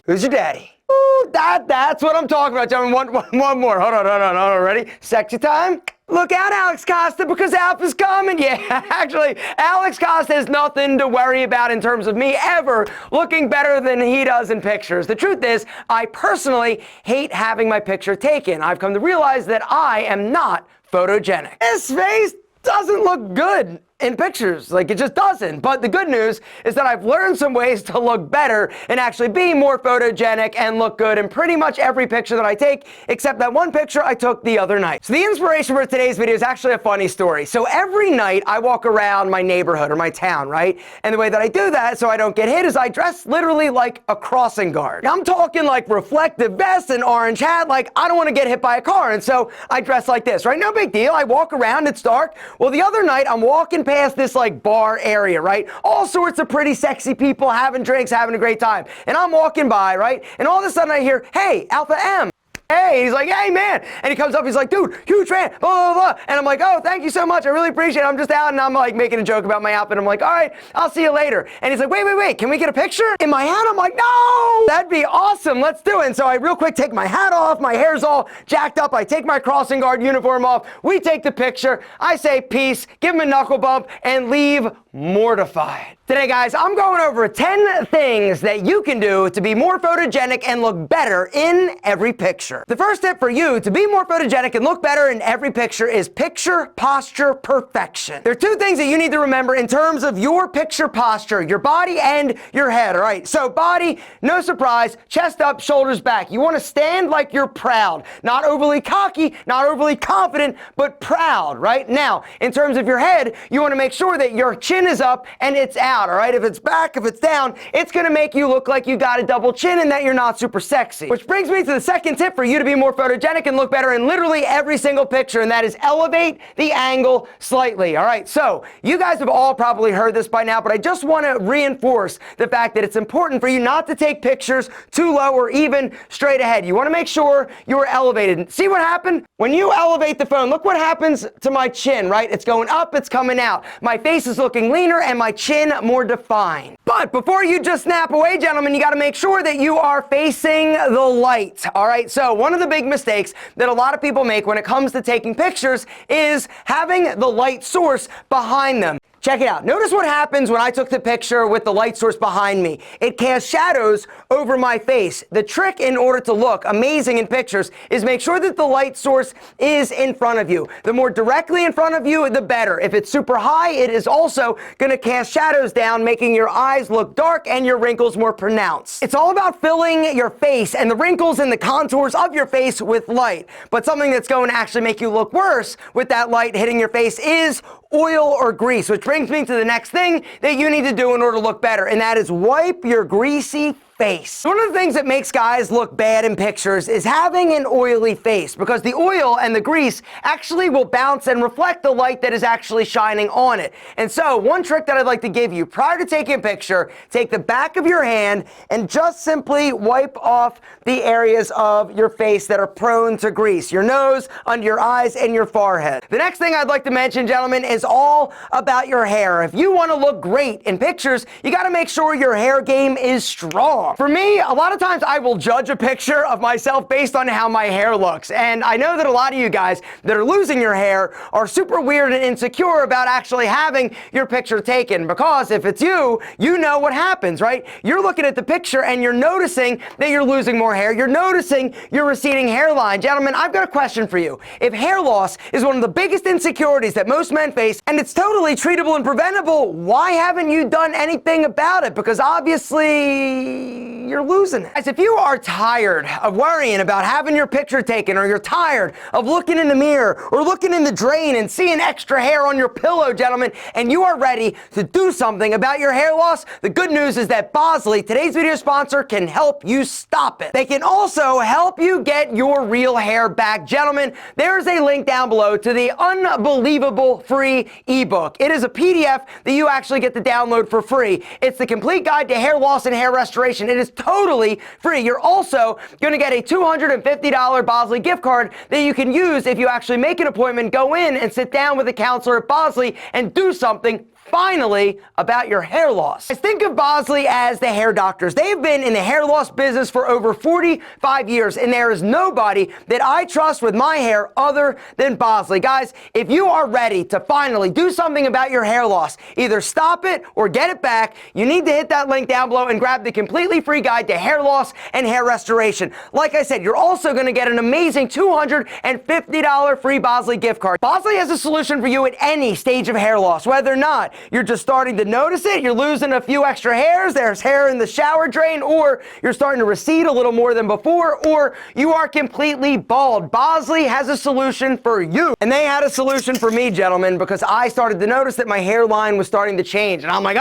Who's your daddy? Ooh, that's what I'm talking about, gentlemen. One more. Hold on. Ready? Sexy time. Look out, Alex Costa, because Alpha's coming. Yeah, actually, Alex Costa has nothing to worry about in terms of me ever looking better than he does in pictures. The truth is, I personally hate having my picture taken. I've come to realize that I am not photogenic. This face doesn't look good in pictures. Like, it just doesn't. But the good news is that I've learned some ways to look better and actually be more photogenic and look good in pretty much every picture that I take, except that one picture I took the other night. So the inspiration for today's video is actually a funny story. So every night I walk around my neighborhood or my town, right? And the way that I do that so I don't get hit is I dress literally like a crossing guard. I'm talking like reflective vest and orange hat, like I don't want to get hit by a car. And so I dress like this, right? No big deal. I walk around, it's dark. Well, the other night I'm walking past this like bar area, right? All sorts of pretty sexy people having drinks, having a great time. And I'm walking by, right? And all of a sudden I hear, "Hey, Alpha M." Hey, he's like, "Hey, man." And he comes up, he's like, "Dude, huge fan, blah, blah, blah." And I'm like, "Oh, thank you so much. I really appreciate it. I'm just out." And I'm like making a joke about my outfit. I'm like, "All right, I'll see you later." And he's like, wait, can we get a picture?" In my head, I'm like, "No, that'd be awesome. Let's do it." And so I real quick take my hat off. My hair's all jacked up. I take my crossing guard uniform off. We take the picture. I say peace, give him a knuckle bump, and leave mortified. Today, guys, I'm going over 10 things that you can do to be more photogenic and look better in every picture. The first tip for you to be more photogenic and look better in every picture is picture posture perfection. There are two things that you need to remember in terms of your picture posture, your body and your head, all right? So body, no surprise, chest up, shoulders back. You want to stand like you're proud, not overly cocky, not overly confident, but proud, right? Now, in terms of your head, you want to make sure that your chin is up and it's out, all right? If it's back, if it's down, it's going to make you look like you got a double chin and that you're not super sexy. Which brings me to the second tip for you to be more photogenic and look better in literally every single picture, and that is elevate the angle slightly, all right? So you guys have all probably heard this by now, but I just want to reinforce the fact that it's important for you not to take pictures too low or even straight ahead. You want to make sure you're elevated. See what happened? When you elevate the phone, look what happens to my chin, right? It's going up, it's coming out. My face is looking leaner and my chin more defined. But before you just snap away, gentlemen, you got to make sure that you are facing the light, all right? So one of the big mistakes that a lot of people make when it comes to taking pictures is having the light source behind them. Check it out. Notice what happens when I took the picture with the light source behind me. It casts shadows over my face. The trick in order to look amazing in pictures is make sure that the light source is in front of you. The more directly in front of you, the better. If it's super high, it is also going to cast shadows down, making your eyes look dark and your wrinkles more pronounced. It's all about filling your face and the wrinkles and the contours of your face with light. But something that's going to actually make you look worse with that light hitting your face is oil or grease, which brings me to the next thing that you need to do in order to look better, and that is wipe your greasy face. One of the things that makes guys look bad in pictures is having an oily face, because the oil and the grease actually will bounce and reflect the light that is actually shining on it. And so one trick that I'd like to give you prior to taking a picture, take the back of your hand and just simply wipe off the areas of your face that are prone to grease, your nose, under your eyes, and your forehead. The next thing I'd like to mention, gentlemen, is all about your hair. If you want to look great in pictures, you got to make sure your hair game is strong. For me, a lot of times I will judge a picture of myself based on how my hair looks. And I know that a lot of you guys that are losing your hair are super weird and insecure about actually having your picture taken, because if it's you, you know what happens, right? You're looking at the picture and you're noticing that you're losing more hair. You're noticing your receding hairline. Gentlemen, I've got a question for you. If hair loss is one of the biggest insecurities that most men face, and it's totally treatable and preventable, why haven't you done anything about it? Because obviously you're losing it. Guys, if you are tired of worrying about having your picture taken, or you're tired of looking in the mirror or looking in the drain and seeing extra hair on your pillow, gentlemen, and you are ready to do something about your hair loss, the good news is that Bosley, today's video sponsor, can help you stop it. They can also help you get your real hair back. Gentlemen, there's a link down below to the unbelievable free ebook. It is a PDF that you actually get to download for free. It's the complete guide to hair loss and hair restoration. It is totally free. You're also going to get a $250 Bosley gift card that you can use if you actually make an appointment, go in and sit down with a counselor at Bosley and do something finally about your hair loss. Think of Bosley as the hair doctors. They've been in the hair loss business for over 45 years, and there is nobody that I trust with my hair other than Bosley. Guys, if you are ready to finally do something about your hair loss, either stop it or get it back, you need to hit that link down below and grab the completely free guide to hair loss and hair restoration. Like I said, you're also going to get an amazing $250 free Bosley gift card. Bosley has a solution for you at any stage of hair loss, whether or not you're just starting to notice it, you're losing a few extra hairs, there's hair in the shower drain, or you're starting to recede a little more than before, or you are completely bald. Bosley has a solution for you. And they had a solution for me, gentlemen, because I started to notice that my hairline was starting to change. And I'm like,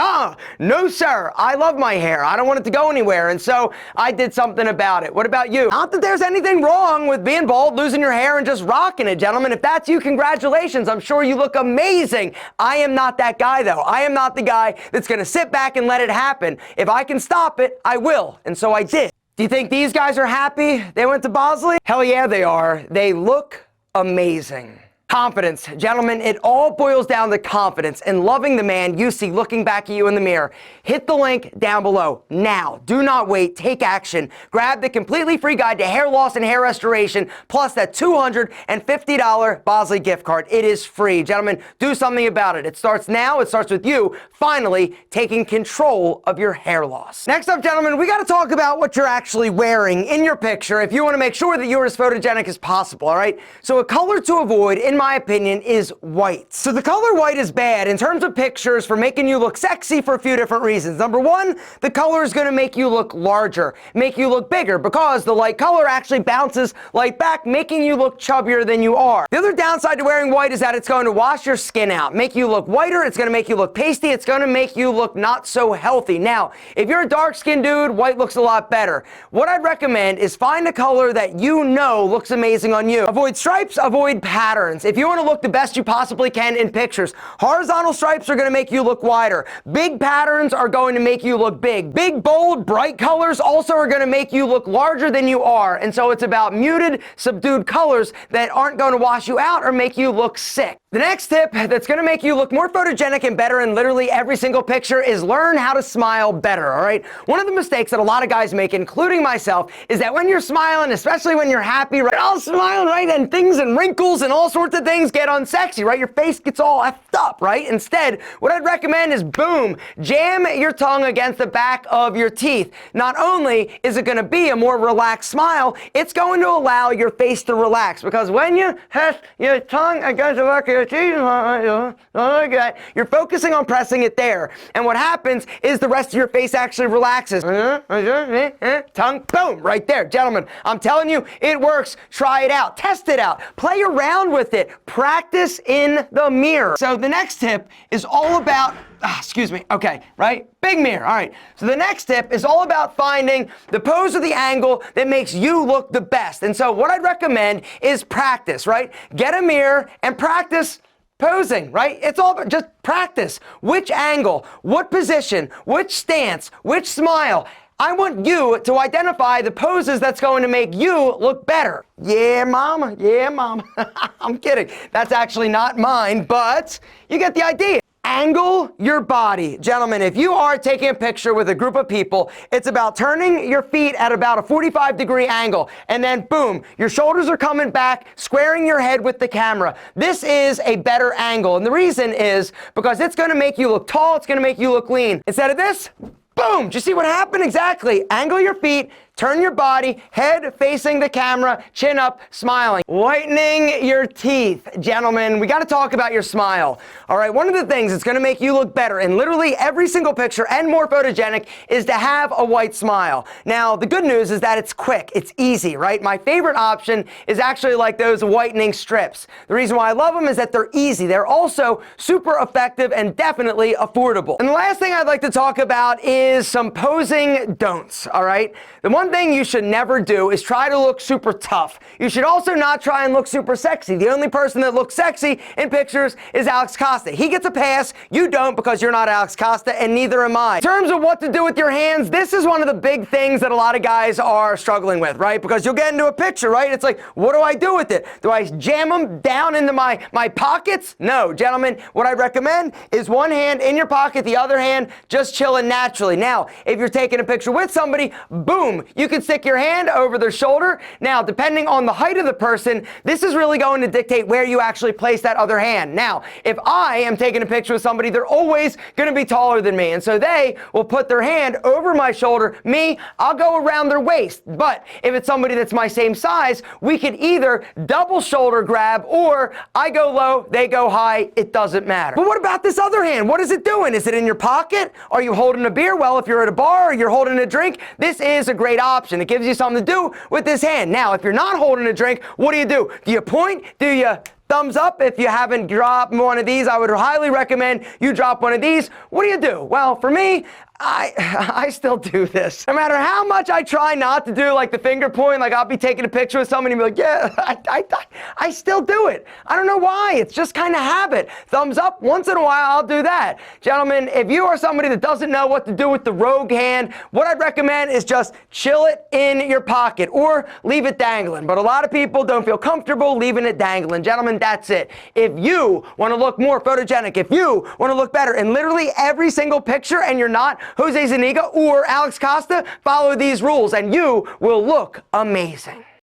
no, sir. I love my hair. I don't want it to go anywhere. And so I did something about it. What about you? Not that there's anything wrong with being bald, losing your hair, and just rocking it, gentlemen. If that's you, congratulations. I'm sure you look amazing. I am not that guy, though. I am not the guy that's going to sit back and let it happen. If I can stop it, I will. And so I did. Do you think these guys are happy they went to Bosley? Hell yeah, they are. They look amazing. Confidence. Gentlemen, it all boils down to confidence and loving the man you see looking back at you in the mirror. Hit the link down below now. Do not wait. Take action. Grab the completely free guide to hair loss and hair restoration, plus that $250 Bosley gift card. It is free. Gentlemen, do something about it. It starts now. It starts with you finally taking control of your hair loss. Next up, gentlemen, we got to talk about what you're actually wearing in your picture if you want to make sure that you're as photogenic as possible, all right? So a color to avoid, in my opinion, is white. So the color white is bad in terms of pictures for making you look sexy for a few different reasons. Number one, the color is going to make you look larger, make you look bigger, because the light color actually bounces light back, making you look chubbier than you are. The other downside to wearing white is that it's going to wash your skin out, make you look whiter, it's going to make you look pasty, it's going to make you look not so healthy. Now, if you're a dark-skinned dude, white looks a lot better. What I'd recommend is find a color that you know looks amazing on you. Avoid stripes, avoid patterns. If you want to look the best you possibly can in pictures, horizontal stripes are going to make you look wider. Big patterns are going to make you look big. Big, bold, bright colors also are going to make you look larger than you are. And so it's about muted, subdued colors that aren't going to wash you out or make you look sick. The next tip that's going to make you look more photogenic and better in literally every single picture is learn how to smile better, all right? One of the mistakes that a lot of guys make, including myself, is that when you're smiling, especially when you're happy, right, all smiling, right, and things and wrinkles and all sorts of things get unsexy, right? Your face gets all effed up, right? Instead, what I'd recommend is, boom, jam your tongue against the back of your teeth. Not only is it going to be a more relaxed smile, it's going to allow your face to relax, because when you have your tongue against the back of your teeth, you're focusing on pressing it there. And what happens is the rest of your face actually relaxes. Tongue, boom, right there. Gentlemen, I'm telling you, it works. Try it out. Test it out. Play around with it. Practice in the mirror. So the next tip is all about, big mirror. All right. So the next tip is all about finding the pose or the angle that makes you look the best. And so what I'd recommend is practice, right? Get a mirror and practice posing, right? It's all about just practice. Which angle, what position, which stance, which smile. I want you to identify the poses that's going to make you look better. Yeah, mama. Yeah, mama. I'm kidding. That's actually not mine, but you get the idea. Angle your body. Gentlemen, if you are taking a picture with a group of people, it's about turning your feet at about a 45-degree angle, and then boom, your shoulders are coming back, squaring your head with the camera. This is a better angle, and the reason is because it's going to make you look tall, it's going to make you look lean. Instead of this, boom, do you see what happened? Exactly. Angle your feet, turn your body, head facing the camera, chin up, smiling. Whitening your teeth. Gentlemen, we got to talk about your smile. All right, one of the things that's going to make you look better in literally every single picture and more photogenic is to have a white smile. Now, the good news is that it's quick, it's easy, right? My favorite option is actually like those whitening strips. The reason why I love them is that they're easy. They're also super effective and definitely affordable. And the last thing I'd like to talk about is some posing don'ts, all right? The one one thing you should never do is try to look super tough. You should also not try and look super sexy. The only person that looks sexy in pictures is Alex Costa. He gets a pass, you don't, because you're not Alex Costa, and neither am I. In terms of what to do with your hands, this is one of the big things that a lot of guys are struggling with, right? Because you'll get into a picture, right? It's like, what do I do with it? Do I jam them down into my pockets? No, gentlemen, what I recommend is one hand in your pocket, the other hand just chilling naturally. Now, if you're taking a picture with somebody, boom, you can stick your hand over their shoulder. Now, depending on the height of the person, this is really going to dictate where you actually place that other hand. Now, if I am taking a picture with somebody, they're always going to be taller than me, and so they will put their hand over my shoulder. Me, I'll go around their waist. But if it's somebody that's my same size, we could either double shoulder grab, or I go low, they go high. It doesn't matter. But what about this other hand? What is it doing? Is it in your pocket? Are you holding a beer? Well, if you're at a bar or you're holding a drink, this is a great option. It gives you something to do with this hand. Now, if you're not holding a drink, what do? Do you point? Do you thumbs up? If you haven't dropped one of these, I would highly recommend you drop one of these. What do? Well, for me, I still do this. No matter how much I try not to do like the finger point, like I'll be taking a picture with somebody and be like, yeah, I still do it. I don't know why. It's just kind of habit. Thumbs up, once in a while I'll do that. Gentlemen, if you are somebody that doesn't know what to do with the rogue hand, what I'd recommend is just chill it in your pocket or leave it dangling. But a lot of people don't feel comfortable leaving it dangling. Gentlemen, that's it. If you want to look more photogenic, if you want to look better in literally every single picture and you're not Jose Zuniga or Alex Costa, follow these rules and you will look amazing.